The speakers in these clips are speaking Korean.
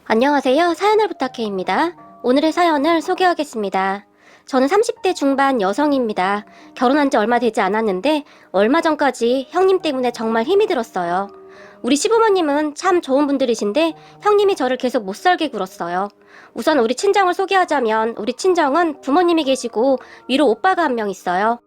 안녕하세요. 사연을 부탁해입니다. 오늘의 사연을 소개하겠습니다. 저는 30대 중반 여성입니다. 결혼한 지 얼마 되지 않았는데 얼마 전까지 형님 때문에 정말 힘이 들었어요. 우리 시부모님은 참 좋은 분들이신데 형님이 저를 계속 못살게 굴었어요. 우선 우리 친정을 소개하자면 우리 친정은 부모님이 계시고 위로 오빠가 한 명 있어요.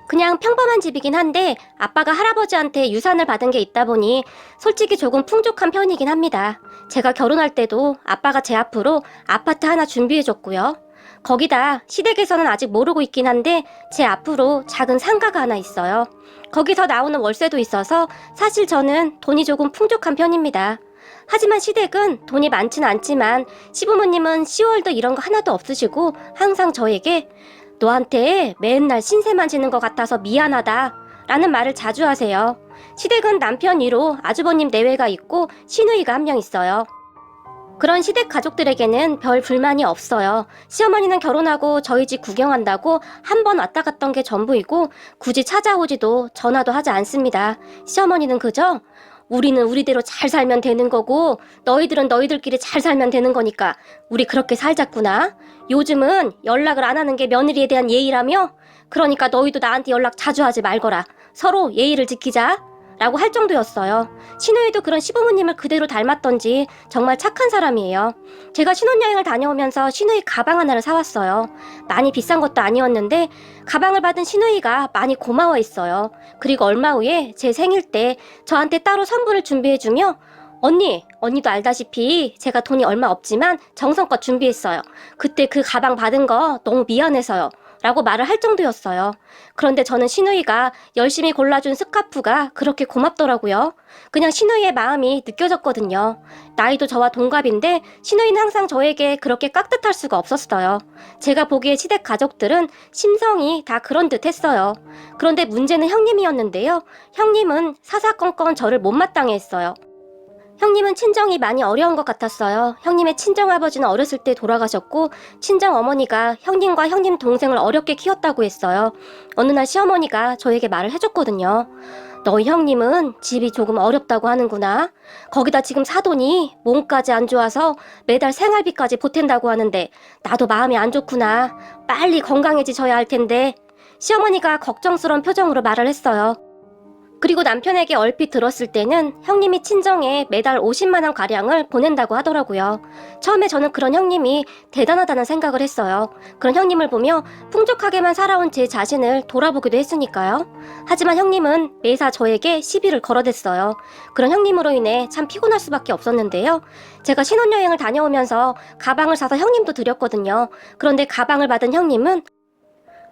그냥 평범한 집이긴 한데 아빠가 할아버지한테 유산을 받은 게 있다 보니 솔직히 조금 풍족한 편이긴 합니다. 제가 결혼할 때도 아빠가 제 앞으로 아파트 하나 준비해줬고요. 거기다 시댁에서는 아직 모르고 있긴 한데 제 앞으로 작은 상가가 하나 있어요. 거기서 나오는 월세도 있어서 사실 저는 돈이 조금 풍족한 편입니다. 하지만 시댁은 돈이 많지는 않지만 시부모님은 10월도 이런 거 하나도 없으시고 항상 저에게 너한테 맨날 신세만 지는 것 같아서 미안하다 라는 말을 자주 하세요. 시댁은 남편 위로 아주버님 내외가 있고 시누이가 한 명 있어요. 그런 시댁 가족들에게는 별 불만이 없어요. 시어머니는 결혼하고 저희 집 구경한다고 한 번 왔다 갔던 게 전부이고 굳이 찾아오지도 전화도 하지 않습니다. 시어머니는 그저 우리는 우리대로 잘 살면 되는 거고 너희들은 너희들끼리 잘 살면 되는 거니까 우리 그렇게 살자꾸나. 요즘은 연락을 안 하는 게 며느리에 대한 예의라며? 그러니까 너희도 나한테 연락 자주 하지 말거라. 서로 예의를 지키자. 라고 할 정도였어요. 시누이도 그런 시부모님을 그대로 닮았던지 정말 착한 사람이에요. 제가 신혼여행을 다녀오면서 시누이 가방 하나를 사왔어요. 많이 비싼 것도 아니었는데 가방을 받은 시누이가 많이 고마워했어요. 그리고 얼마 후에 제 생일 때 저한테 따로 선물을 준비해주며 언니도 알다시피 제가 돈이 얼마 없지만 정성껏 준비했어요. 그때 그 가방 받은 거 너무 미안해서요. 라고 말을 할 정도였어요. 그런데 저는 시누이가 열심히 골라준 스카프가 그렇게 고맙더라고요. 그냥 시누이의 마음이 느껴졌거든요. 나이도 저와 동갑인데 시누이는 항상 저에게 그렇게 깍듯할 수가 없었어요. 제가 보기에 시댁 가족들은 심성이 다 그런 듯 했어요. 그런데 문제는 형님이었는데요. 형님은 사사건건 저를 못마땅해 했어요. 형님은 친정이 많이 어려운 것 같았어요. 형님의 친정아버지는 어렸을 때 돌아가셨고 친정어머니가 형님과 형님 동생을 어렵게 키웠다고 했어요. 어느 날 시어머니가 저에게 말을 해줬거든요. 너희 형님은 집이 조금 어렵다고 하는구나. 거기다 지금 사돈이 몸까지 안 좋아서 매달 생활비까지 보탠다고 하는데 나도 마음이 안 좋구나. 빨리 건강해지셔야 할 텐데. 시어머니가 걱정스러운 표정으로 말을 했어요. 그리고 남편에게 얼핏 들었을 때는 형님이 친정에 매달 50만 원 가량을 보낸다고 하더라고요. 처음에 저는 그런 형님이 대단하다는 생각을 했어요. 그런 형님을 보며 풍족하게만 살아온 제 자신을 돌아보기도 했으니까요. 하지만 형님은 매사 저에게 시비를 걸어댔어요. 그런 형님으로 인해 참 피곤할 수밖에 없었는데요. 제가 신혼여행을 다녀오면서 가방을 사서 형님도 드렸거든요. 그런데 가방을 받은 형님은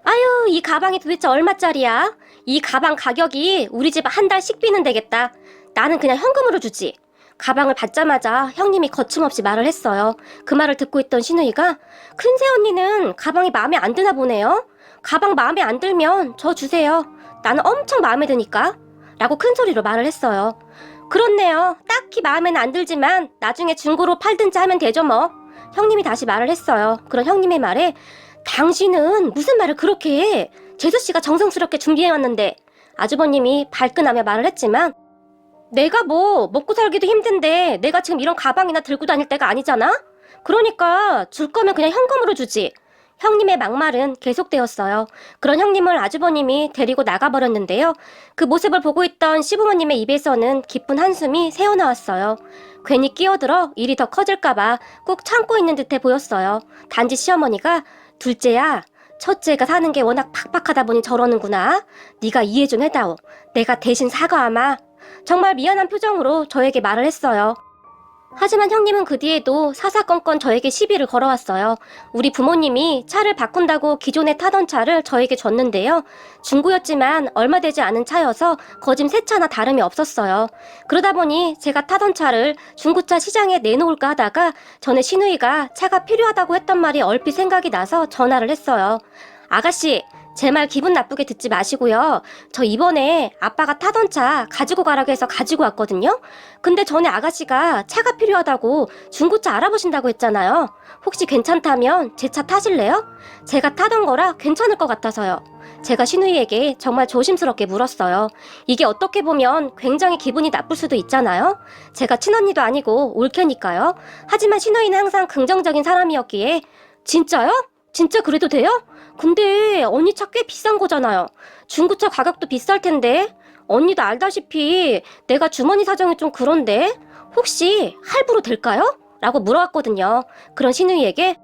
아유, 이 가방이 도대체 얼마짜리야? 이 가방 가격이 우리 집 한 달 식비는 되겠다. 나는 그냥 현금으로 주지. 가방을 받자마자 형님이 거침없이 말을 했어요. 그 말을 듣고 있던 시누이가 큰새 언니는 가방이 마음에 안 드나 보네요. 가방 마음에 안 들면 저 주세요. 나는 엄청 마음에 드니까. 라고 큰 소리로 말을 했어요. 그렇네요. 딱히 마음에는 안 들지만 나중에 중고로 팔든지 하면 되죠 뭐. 형님이 다시 말을 했어요. 그런 형님의 말에 당신은 무슨 말을 그렇게 해? 재수씨가 정성스럽게 준비해왔는데. 아주버님이 발끈하며 말을 했지만 내가 뭐 먹고 살기도 힘든데 내가 지금 이런 가방이나 들고 다닐 때가 아니잖아? 그러니까 줄 거면 그냥 현금으로 주지. 형님의 막말은 계속되었어요. 그런 형님을 아주버님이 데리고 나가버렸는데요. 그 모습을 보고 있던 시부모님의 입에서는 깊은 한숨이 새어나왔어요. 괜히 끼어들어 일이 더 커질까봐 꾹 참고 있는 듯해 보였어요. 단지 시어머니가 둘째야, 첫째가 사는 게 워낙 팍팍하다 보니 저러는구나. 네가 이해 좀 해다오. 내가 대신 사과하마. 정말 미안한 표정으로 저에게 말을 했어요. 하지만 형님은 그 뒤에도 사사건건 저에게 시비를 걸어왔어요. 우리 부모님이 차를 바꾼다고 기존에 타던 차를 저에게 줬는데요. 중고였지만 얼마 되지 않은 차여서 거짐 새 차나 다름이 없었어요. 그러다 보니 제가 타던 차를 중고차 시장에 내놓을까 하다가 전에 시누이가 차가 필요하다고 했던 말이 얼핏 생각이 나서 전화를 했어요. 아가씨, 제 말 기분 나쁘게 듣지 마시고요. 저 이번에 아빠가 타던 차 가지고 가라고 해서 가지고 왔거든요. 근데 전에 아가씨가 차가 필요하다고 중고차 알아보신다고 했잖아요. 혹시 괜찮다면 제 차 타실래요? 제가 타던 거라 괜찮을 것 같아서요. 제가 신우이에게 정말 조심스럽게 물었어요. 이게 어떻게 보면 굉장히 기분이 나쁠 수도 있잖아요. 제가 친언니도 아니고 올케니까요. 하지만 신우이는 항상 긍정적인 사람이었기에 진짜요? 진짜 그래도 돼요? 근데 언니 차 꽤 비싼 거잖아요. 중고차 가격도 비쌀 텐데. 언니도 알다시피 내가 주머니 사정이 좀 그런데 혹시 할부로 될까요? 라고 물어봤거든요. 그런 신우이에게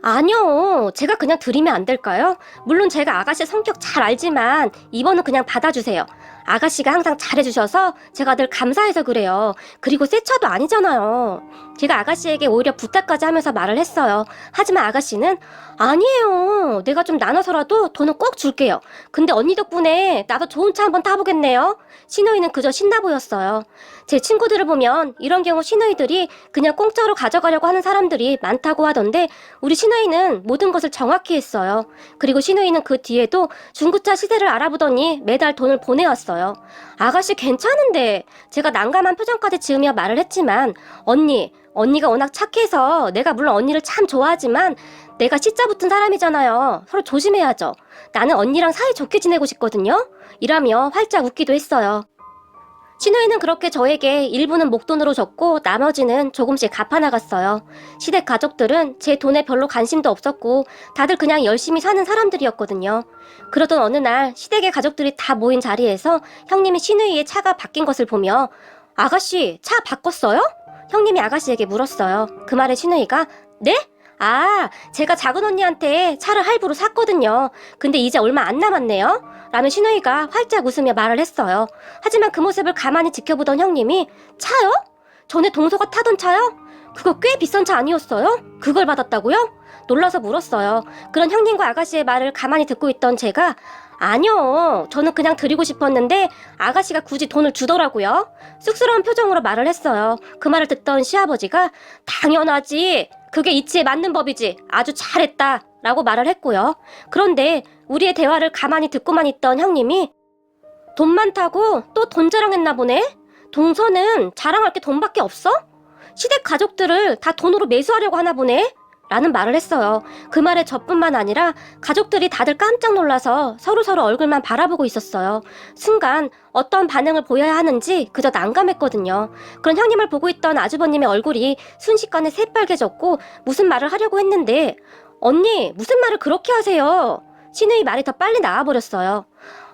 아니요. 제가 그냥 드리면 안 될까요? 물론 제가 아가씨 성격 잘 알지만 이번은 그냥 받아주세요. 아가씨가 항상 잘해주셔서 제가 늘 감사해서 그래요. 그리고 새 차도 아니잖아요. 제가 아가씨에게 오히려 부탁까지 하면서 말을 했어요. 하지만 아가씨는 아니에요. 내가 좀 나눠서라도 돈은 꼭 줄게요. 근데 언니 덕분에 나도 좋은 차 한번 타보겠네요. 신우이는 그저 신나 보였어요. 제 친구들을 보면 이런 경우 신우이들이 그냥 공짜로 가져가려고 하는 사람들이 많다고 하던데 우리 신우이는 모든 것을 정확히 했어요. 그리고 신우이는 그 뒤에도 중고차 시세를 알아보더니 매달 돈을 보내왔어요. 아가씨 괜찮은데 제가 난감한 표정까지 지으며 말을 했지만 언니가 워낙 착해서 내가 물론 언니를 참 좋아하지만 내가 시자 붙은 사람이잖아요. 서로 조심해야죠. 나는 언니랑 사이좋게 지내고 싶거든요. 이라며 활짝 웃기도 했어요. 신우이는 그렇게 저에게 일부는 목돈으로 줬고 나머지는 조금씩 갚아나갔어요. 시댁 가족들은 제 돈에 별로 관심도 없었고 다들 그냥 열심히 사는 사람들이었거든요. 그러던 어느 날 시댁의 가족들이 다 모인 자리에서 형님이 신우이의 차가 바뀐 것을 보며 아가씨, 차 바꿨어요? 형님이 아가씨에게 물었어요. 그 말에 신우이가 네? 제가 작은 언니한테 차를 할부로 샀거든요. 근데 이제 얼마 안 남았네요. 라며 신우이가 활짝 웃으며 말을 했어요. 하지만 그 모습을 가만히 지켜보던 형님이 차요? 전에 동서가 타던 차요? 그거 꽤 비싼 차 아니었어요? 그걸 받았다고요? 놀라서 물었어요. 그런 형님과 아가씨의 말을 가만히 듣고 있던 제가 아니요. 저는 그냥 드리고 싶었는데 아가씨가 굳이 돈을 주더라고요. 쑥스러운 표정으로 말을 했어요. 그 말을 듣던 시아버지가 당연하지. 그게 이치에 맞는 법이지. 아주 잘했다. 라고 말을 했고요. 그런데 우리의 대화를 가만히 듣고만 있던 형님이 돈 많다고 또 돈 자랑했나 보네? 동서는 자랑할 게 돈밖에 없어? 시댁 가족들을 다 돈으로 매수하려고 하나 보네? 라는 말을 했어요. 그 말에 저뿐만 아니라 가족들이 다들 깜짝 놀라서 서로서로 얼굴만 바라보고 있었어요. 순간 어떤 반응을 보여야 하는지 그저 난감했거든요. 그런 형님을 보고 있던 아주버님의 얼굴이 순식간에 새빨개졌고 무슨 말을 하려고 했는데 언니 무슨 말을 그렇게 하세요? 신우이 말이 더 빨리 나와버렸어요.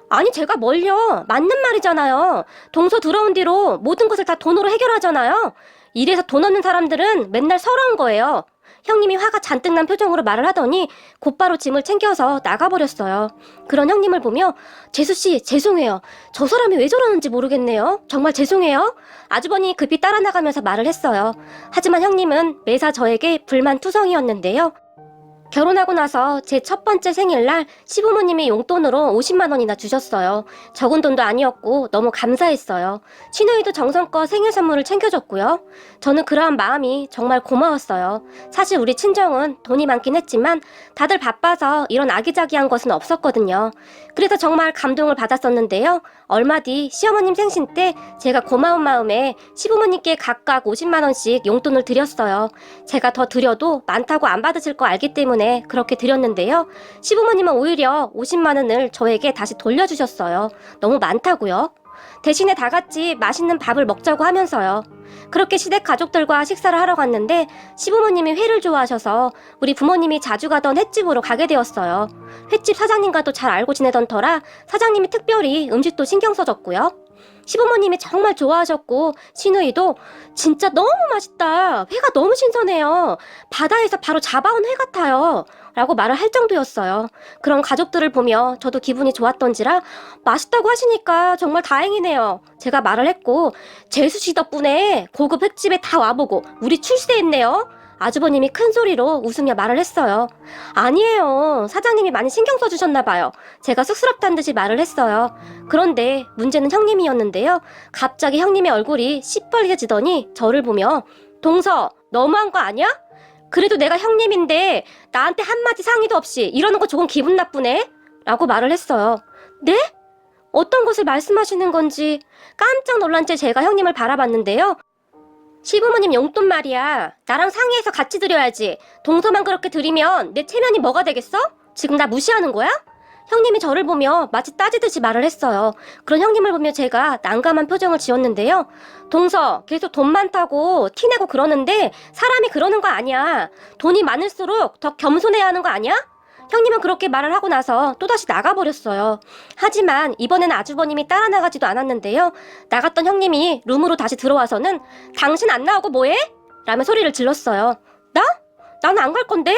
아니 제가 뭘요? 맞는 말이잖아요. 동서 들어온 뒤로 모든 것을 다 돈으로 해결하잖아요. 이래서 돈 없는 사람들은 맨날 서러운 거예요. 형님이 화가 잔뜩 난 표정으로 말을 하더니 곧바로 짐을 챙겨서 나가버렸어요. 그런 형님을 보며 재수씨 죄송해요. 저 사람이 왜 저러는지 모르겠네요. 정말 죄송해요. 아주버니 급히 따라 나가면서 말을 했어요. 하지만 형님은 매사 저에게 불만투성이었는데요. 결혼하고 나서 제 첫 번째 생일날 시부모님이 용돈으로 50만 원이나 주셨어요. 적은 돈도 아니었고 너무 감사했어요. 신우이도 정성껏 생일 선물을 챙겨줬고요. 저는 그러한 마음이 정말 고마웠어요. 사실 우리 친정은 돈이 많긴 했지만 다들 바빠서 이런 아기자기한 것은 없었거든요. 그래서 정말 감동을 받았었는데요. 얼마 뒤 시어머님 생신 때 제가 고마운 마음에 시부모님께 각각 50만 원씩 용돈을 드렸어요. 제가 더 드려도 많다고 안 받으실 거 알기 때문에 그렇게 드렸는데요. 시부모님은 오히려 50만 원을 저에게 다시 돌려주셨어요. 너무 많다고요. 대신에 다 같이 맛있는 밥을 먹자고 하면서요. 그렇게 시댁 가족들과 식사를 하러 갔는데 시부모님이 회를 좋아하셔서 우리 부모님이 자주 가던 횟집으로 가게 되었어요. 횟집 사장님과도 잘 알고 지내던 터라 사장님이 특별히 음식도 신경 써줬고요. 시부모님이 정말 좋아하셨고 신우이도 진짜 너무 맛있다. 회가 너무 신선해요. 바다에서 바로 잡아온 회 같아요. 라고 말을 할 정도였어요. 그런 가족들을 보며 저도 기분이 좋았던지라 맛있다고 하시니까 정말 다행이네요. 제가 말을 했고 재수씨 덕분에 고급 횟집에 다 와보고 우리 출세했네요. 아주버님이 큰 소리로 웃으며 말을 했어요. 아니에요. 사장님이 많이 신경 써주셨나봐요. 제가 쑥스럽다는 듯이 말을 했어요. 그런데 문제는 형님이었는데요. 갑자기 형님의 얼굴이 시뻘개지더니 저를 보며 동서 너무한 거 아니야? 그래도 내가 형님인데 나한테 한마디 상의도 없이 이러는 거 조금 기분 나쁘네? 라고 말을 했어요. 네? 어떤 것을 말씀하시는 건지 깜짝 놀란 채 제가 형님을 바라봤는데요. 시부모님 용돈 말이야. 나랑 상의해서 같이 드려야지. 동서만 그렇게 드리면 내 체면이 뭐가 되겠어? 지금 나 무시하는 거야? 형님이 저를 보며 마치 따지듯이 말을 했어요. 그런 형님을 보며 제가 난감한 표정을 지었는데요. 동서, 계속 돈 많다고 티내고 그러는데 사람이 그러는 거 아니야. 돈이 많을수록 더 겸손해야 하는 거 아니야? 형님은 그렇게 말을 하고 나서 또다시 나가버렸어요. 하지만 이번에는 아주버님이 따라 나가지도 않았는데요. 나갔던 형님이 룸으로 다시 들어와서는 당신 안 나오고 뭐해? 라며 소리를 질렀어요. 나? 나는 안 갈 건데?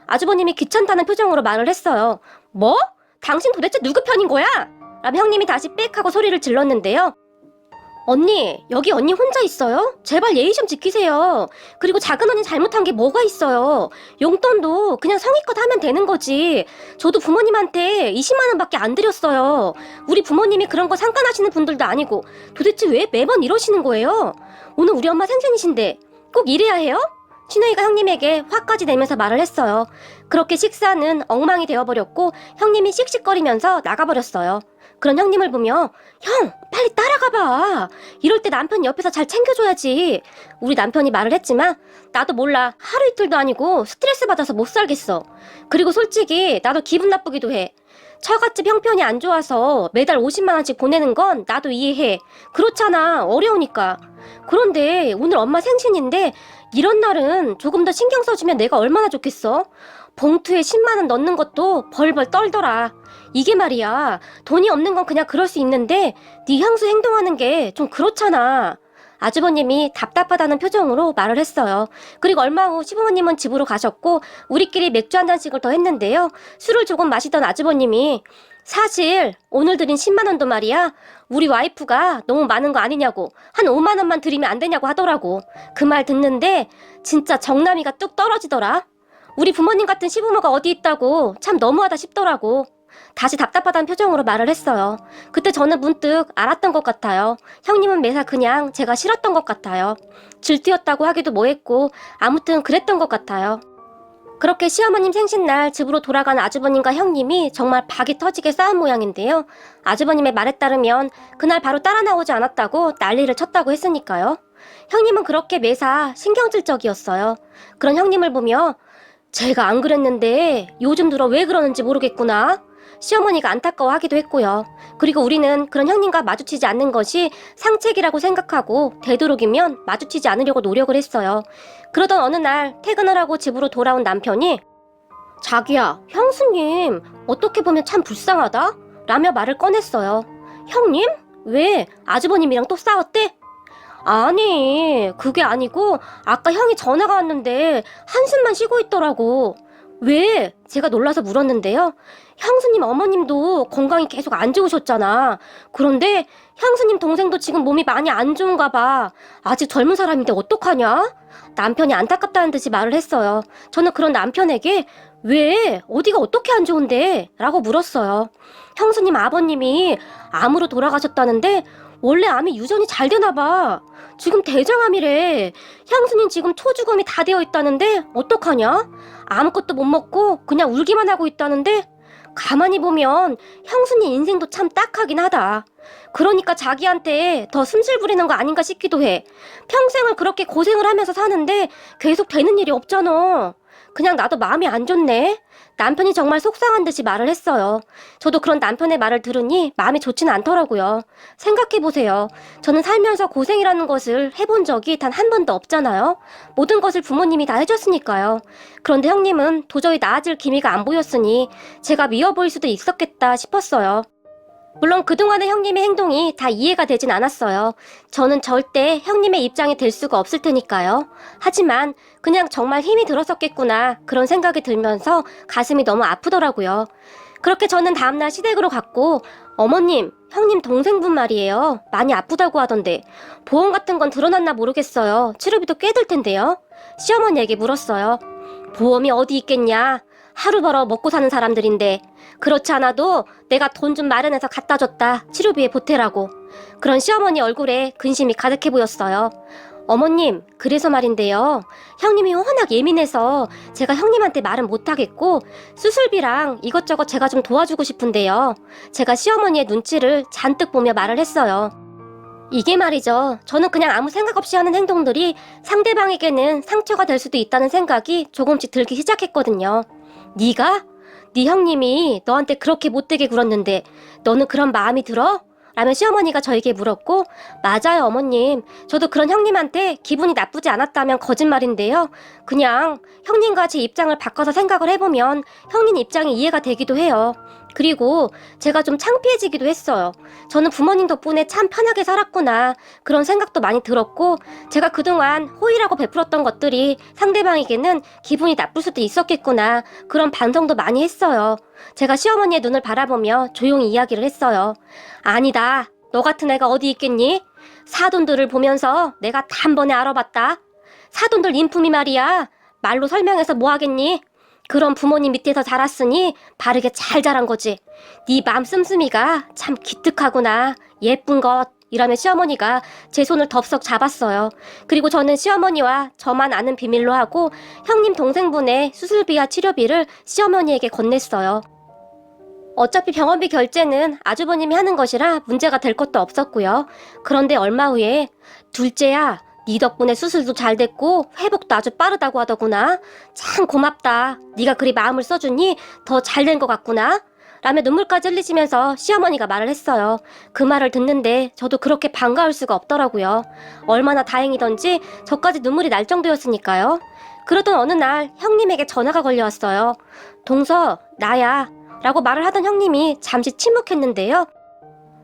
아주버님이 귀찮다는 표정으로 말을 했어요. 뭐? 당신 도대체 누구 편인 거야? 라며 형님이 다시 빽 하고 소리를 질렀는데요. 언니, 여기 언니 혼자 있어요? 제발 예의 좀 지키세요. 그리고 작은 언니 잘못한 게 뭐가 있어요? 용돈도 그냥 성의껏 하면 되는 거지. 저도 부모님한테 20만 원밖에 안 드렸어요. 우리 부모님이 그런 거 상관하시는 분들도 아니고 도대체 왜 매번 이러시는 거예요? 오늘 우리 엄마 생신이신데 꼭 이래야 해요? 신우이가 형님에게 화까지 내면서 말을 했어요. 그렇게 식사는 엉망이 되어버렸고 형님이 씩씩거리면서 나가버렸어요. 그런 형님을 보며 형 빨리 따라가봐. 이럴 때 남편이 옆에서 잘 챙겨줘야지. 우리 남편이 말을 했지만 나도 몰라. 하루 이틀도 아니고 스트레스 받아서 못 살겠어. 그리고 솔직히 나도 기분 나쁘기도 해. 처갓집 형편이 안 좋아서 매달 50만 원씩 보내는 건 나도 이해해. 그렇잖아. 어려우니까. 그런데 오늘 엄마 생신인데 이런 날은 조금 더 신경 써주면 내가 얼마나 좋겠어? 봉투에 10만 원 넣는 것도 벌벌 떨더라. 이게 말이야. 돈이 없는 건 그냥 그럴 수 있는데 네 향수 행동하는 게 좀 그렇잖아. 아주버님이 답답하다는 표정으로 말을 했어요. 그리고 얼마 후 시부모님은 집으로 가셨고 우리끼리 맥주 한 잔씩을 더 했는데요. 술을 조금 마시던 아주버님이 사실 오늘 드린 10만 원도 말이야. 우리 와이프가 너무 많은 거 아니냐고 한 5만 원만 드리면 안 되냐고 하더라고. 그 말 듣는데 진짜 정남이가 뚝 떨어지더라. 우리 부모님 같은 시부모가 어디 있다고 참 너무하다 싶더라고. 다시 답답하다는 표정으로 말을 했어요. 그때 저는 문득 알았던 것 같아요. 형님은 매사 그냥 제가 싫었던 것 같아요. 질투였다고 하기도 뭐했고 아무튼 그랬던 것 같아요. 그렇게 시어머님 생신날 집으로 돌아간 아주버님과 형님이 정말 박이 터지게 싸운 모양인데요. 아주버님의 말에 따르면 그날 바로 따라 나오지 않았다고 난리를 쳤다고 했으니까요. 형님은 그렇게 매사 신경질적이었어요. 그런 형님을 보며 제가 안 그랬는데 요즘 들어 왜 그러는지 모르겠구나. 시어머니가 안타까워하기도 했고요. 그리고 우리는 그런 형님과 마주치지 않는 것이 상책이라고 생각하고 되도록이면 마주치지 않으려고 노력을 했어요. 그러던 어느 날 퇴근을 하고 집으로 돌아온 남편이 자기야, 형수님 어떻게 보면 참 불쌍하다? 라며 말을 꺼냈어요. 형님? 왜? 아주버님이랑 또 싸웠대? 아니, 그게 아니고 아까 형이 전화가 왔는데 한숨만 쉬고 있더라고. 왜? 제가 놀라서 물었는데요. 형수님 어머님도 건강이 계속 안 좋으셨잖아. 그런데 형수님 동생도 지금 몸이 많이 안 좋은가 봐. 아직 젊은 사람인데 어떡하냐? 남편이 안타깝다는 듯이 말을 했어요. 저는 그런 남편에게 왜? 어디가 어떻게 안 좋은데? 라고 물었어요. 형수님 아버님이 암으로 돌아가셨다는데 원래 암이 유전이 잘 되나 봐. 지금 대장암이래. 형수님 지금 초주검이 다 되어 있다는데 어떡하냐? 아무것도 못 먹고 그냥 울기만 하고 있다는데 가만히 보면 형수님 인생도 참 딱하긴 하다. 그러니까 자기한테 더 숨질 부리는 거 아닌가 싶기도 해. 평생을 그렇게 고생을 하면서 사는데 계속 되는 일이 없잖아. 그냥 나도 마음이 안 좋네. 남편이 정말 속상한 듯이 말을 했어요. 저도 그런 남편의 말을 들으니 마음이 좋지는 않더라고요. 생각해보세요. 저는 살면서 고생이라는 것을 해본 적이 단 한 번도 없잖아요. 모든 것을 부모님이 다 해줬으니까요. 그런데 형님은 도저히 나아질 기미가 안 보였으니 제가 미워 보일 수도 있었겠다 싶었어요. 물론 그동안의 형님의 행동이 다 이해가 되진 않았어요. 저는 절대 형님의 입장이 될 수가 없을 테니까요. 하지만 그냥 정말 힘이 들었었겠구나 그런 생각이 들면서 가슴이 너무 아프더라고요. 그렇게 저는 다음날 시댁으로 갔고 어머님, 형님 동생분 말이에요. 많이 아프다고 하던데 보험 같은 건 들어놨나 모르겠어요. 치료비도 꽤 들 텐데요. 시어머니에게 물었어요. 보험이 어디 있겠냐. 하루 벌어 먹고 사는 사람들인데 그렇지 않아도 내가 돈 좀 마련해서 갖다 줬다. 치료비에 보태라고. 그런 시어머니 얼굴에 근심이 가득해 보였어요. 어머님, 그래서 말인데요. 형님이 워낙 예민해서 제가 형님한테 말은 못하겠고 수술비랑 이것저것 제가 좀 도와주고 싶은데요. 제가 시어머니의 눈치를 잔뜩 보며 말을 했어요. 이게 말이죠. 저는 그냥 아무 생각 없이 하는 행동들이 상대방에게는 상처가 될 수도 있다는 생각이 조금씩 들기 시작했거든요. 네가 네 형님이 너한테 그렇게 못되게 굴었는데 너는 그런 마음이 들어? 라며 시어머니가 저에게 물었고, 맞아요 어머님. 저도 그런 형님한테 기분이 나쁘지 않았다면 거짓말인데요. 그냥 형님과 제 입장을 바꿔서 생각을 해보면 형님 입장이 이해가 되기도 해요. 그리고 제가 좀 창피해지기도 했어요. 저는 부모님 덕분에 참 편하게 살았구나, 그런 생각도 많이 들었고, 제가 그동안 호의라고 베풀었던 것들이 상대방에게는 기분이 나쁠 수도 있었겠구나, 그런 반성도 많이 했어요. 제가 시어머니의 눈을 바라보며 조용히 이야기를 했어요. 아니다. 너 같은 애가 어디 있겠니? 사돈들을 보면서 내가 단번에 알아봤다. 사돈들 인품이 말이야. 말로 설명해서 뭐 하겠니? 그런 부모님 밑에서 자랐으니 바르게 잘 자란 거지. 네 맘 씀씀이가 참 기특하구나. 예쁜 것. 이라며 시어머니가 제 손을 덥석 잡았어요. 그리고 저는 시어머니와 저만 아는 비밀로 하고 형님 동생분의 수술비와 치료비를 시어머니에게 건넸어요. 어차피 병원비 결제는 아주버님이 하는 것이라 문제가 될 것도 없었고요. 그런데 얼마 후에 둘째야, 네 덕분에 수술도 잘 됐고 회복도 아주 빠르다고 하더구나. 참 고맙다. 네가 그리 마음을 써주니 더 잘 된 것 같구나. 라며 눈물까지 흘리시면서 시어머니가 말을 했어요. 그 말을 듣는데 저도 그렇게 반가울 수가 없더라고요. 얼마나 다행이던지 저까지 눈물이 날 정도였으니까요. 그러던 어느 날 형님에게 전화가 걸려왔어요. 동서, 나야. 라고 말을 하던 형님이 잠시 침묵했는데요.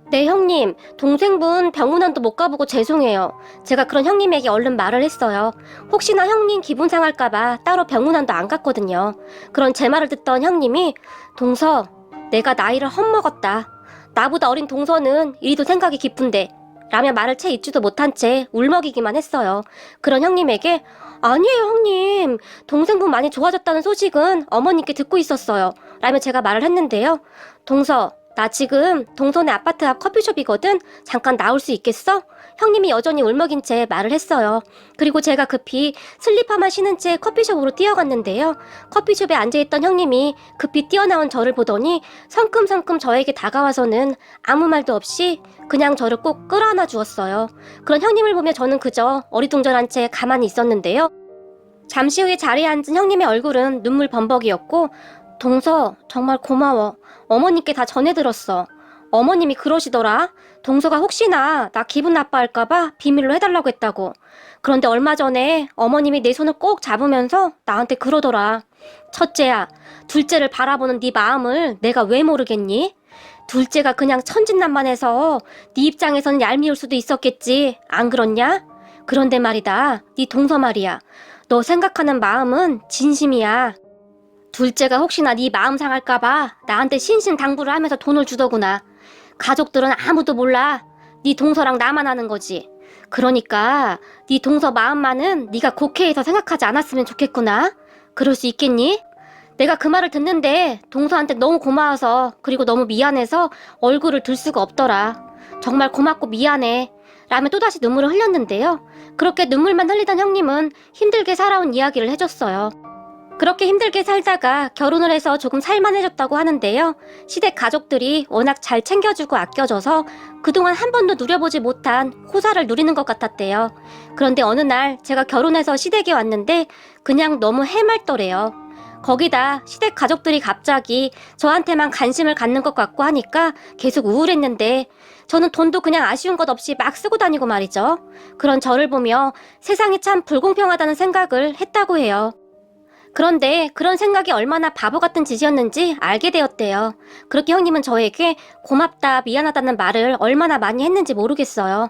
네 형님, 동생분 병문안도 못 가보고 죄송해요. 제가 그런 형님에게 얼른 말을 했어요. 혹시나 형님 기분 상할까봐 따로 병문안도 안 갔거든요. 그런 제 말을 듣던 형님이, 동서, 내가 나이를 헛먹었다. 나보다 어린 동서는 이리도 생각이 깊은데, 라며 말을 채 잊지도 못한 채 울먹이기만 했어요. 그런 형님에게, 아니에요 형님, 동생분 많이 좋아졌다는 소식은 어머님께 듣고 있었어요. 라며 제가 말을 했는데요. 동서, 나 지금 동선의 아파트 앞 커피숍이거든. 잠깐 나올 수 있겠어? 형님이 여전히 울먹인 채 말을 했어요. 그리고 제가 급히 슬리퍼만 신은 채 커피숍으로 뛰어갔는데요. 커피숍에 앉아있던 형님이 급히 뛰어나온 저를 보더니 성큼성큼 저에게 다가와서는 아무 말도 없이 그냥 저를 꼭 끌어안아 주었어요. 그런 형님을 보며 저는 그저 어리둥절한 채 가만히 있었는데요. 잠시 후에 자리에 앉은 형님의 얼굴은 눈물 범벅이었고, 동서, 정말 고마워. 어머님께 다 전해들었어. 어머님이 그러시더라. 동서가 혹시나 나 기분 나빠할까봐 비밀로 해달라고 했다고. 그런데 얼마 전에 어머님이 내 손을 꼭 잡으면서 나한테 그러더라. 첫째야, 둘째를 바라보는 네 마음을 내가 왜 모르겠니? 둘째가 그냥 천진난만해서 네 입장에서는 얄미울 수도 있었겠지. 안 그렇냐? 그런데 말이다. 네 동서 말이야. 너 생각하는 마음은 진심이야. 둘째가 혹시나 네 마음 상할까봐 나한테 신신당부를 하면서 돈을 주더구나. 가족들은 아무도 몰라. 네 동서랑 나만 아는 거지. 그러니까 네 동서 마음만은 네가 곡해해서 생각하지 않았으면 좋겠구나. 그럴 수 있겠니? 내가 그 말을 듣는데 동서한테 너무 고마워서, 그리고 너무 미안해서 얼굴을 들 수가 없더라. 정말 고맙고 미안해. 라며 또다시 눈물을 흘렸는데요. 그렇게 눈물만 흘리던 형님은 힘들게 살아온 이야기를 해줬어요. 그렇게 힘들게 살다가 결혼을 해서 조금 살만해졌다고 하는데요. 시댁 가족들이 워낙 잘 챙겨주고 아껴줘서 그동안 한 번도 누려보지 못한 호사를 누리는 것 같았대요. 그런데 어느 날 제가 결혼해서 시댁에 왔는데 그냥 너무 해맑더래요. 거기다 시댁 가족들이 갑자기 저한테만 관심을 갖는 것 같고 하니까 계속 우울했는데, 저는 돈도 그냥 아쉬운 것 없이 막 쓰고 다니고 말이죠. 그런 저를 보며 세상이 참 불공평하다는 생각을 했다고 해요. 그런데 그런 생각이 얼마나 바보 같은 짓이었는지 알게 되었대요. 그렇게 형님은 저에게 고맙다, 미안하다는 말을 얼마나 많이 했는지 모르겠어요.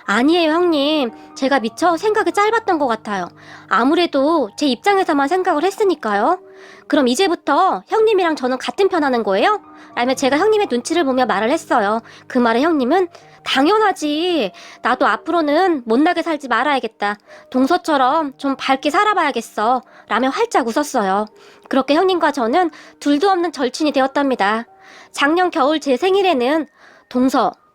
아니에요 형님, 제가 미처 생각이 짧았던 것 같아요. 아무래도 제 입장에서만 생각을 했으니까요. 그럼 이제부터 형님이랑 저는 같은 편 하는 거예요? 라며 제가 형님의 눈치를 보며 말을 했어요. 그 말에 형님은, 당연하지. 나도 앞으로는 못나게 살지 말아야겠다. 동서처럼 좀 밝게 살아봐야겠어. 라며 활짝 웃었어요. 그렇게 형님과 저는 둘도 없는 절친이 되었답니다. 작년 겨울 제 생일에는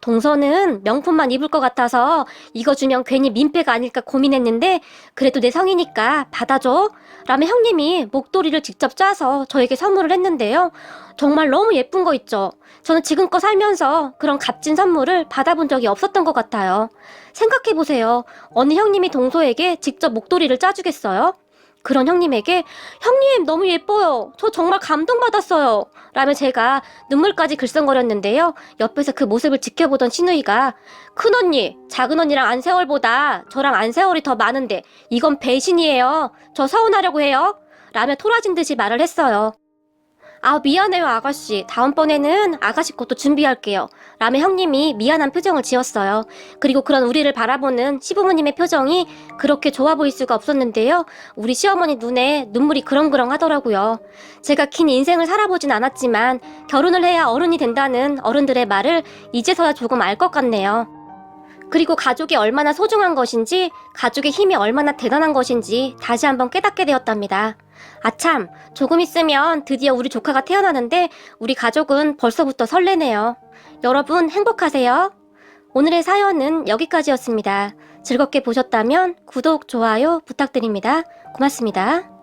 동서는 명품만 입을 것 같아서 이거 주면 괜히 민폐가 아닐까 고민했는데 그래도 내 성이니까 받아줘. 라며 형님이 목도리를 직접 짜서 저에게 선물을 했는데요. 정말 너무 예쁜 거 있죠. 저는 지금껏 살면서 그런 값진 선물을 받아본 적이 없었던 것 같아요. 생각해보세요. 어느 형님이 동서에게 직접 목도리를 짜주겠어요? 그런 형님에게 형님 너무 예뻐요. 저 정말 감동받았어요. 라며 제가 눈물까지 글썽거렸는데요. 옆에서 그 모습을 지켜보던 시누이가 큰언니, 작은언니랑 안세월보다 저랑 안세월이 더 많은데 이건 배신이에요. 저 서운하려고 해요. 라며 토라진 듯이 말을 했어요. 아, 미안해요, 아가씨. 다음번에는 아가씨 것도 준비할게요. 라며 형님이 미안한 표정을 지었어요. 그리고 그런 우리를 바라보는 시부모님의 표정이 그렇게 좋아 보일 수가 없었는데요. 우리 시어머니 눈에 눈물이 그렁그렁 하더라고요. 제가 긴 인생을 살아보진 않았지만 결혼을 해야 어른이 된다는 어른들의 말을 이제서야 조금 알 것 같네요. 그리고 가족이 얼마나 소중한 것인지, 가족의 힘이 얼마나 대단한 것인지 다시 한번 깨닫게 되었답니다. 아참, 조금 있으면 드디어 우리 조카가 태어나는데 우리 가족은 벌써부터 설레네요. 여러분 행복하세요. 오늘의 사연은 여기까지였습니다. 즐겁게 보셨다면 구독, 좋아요 부탁드립니다. 고맙습니다.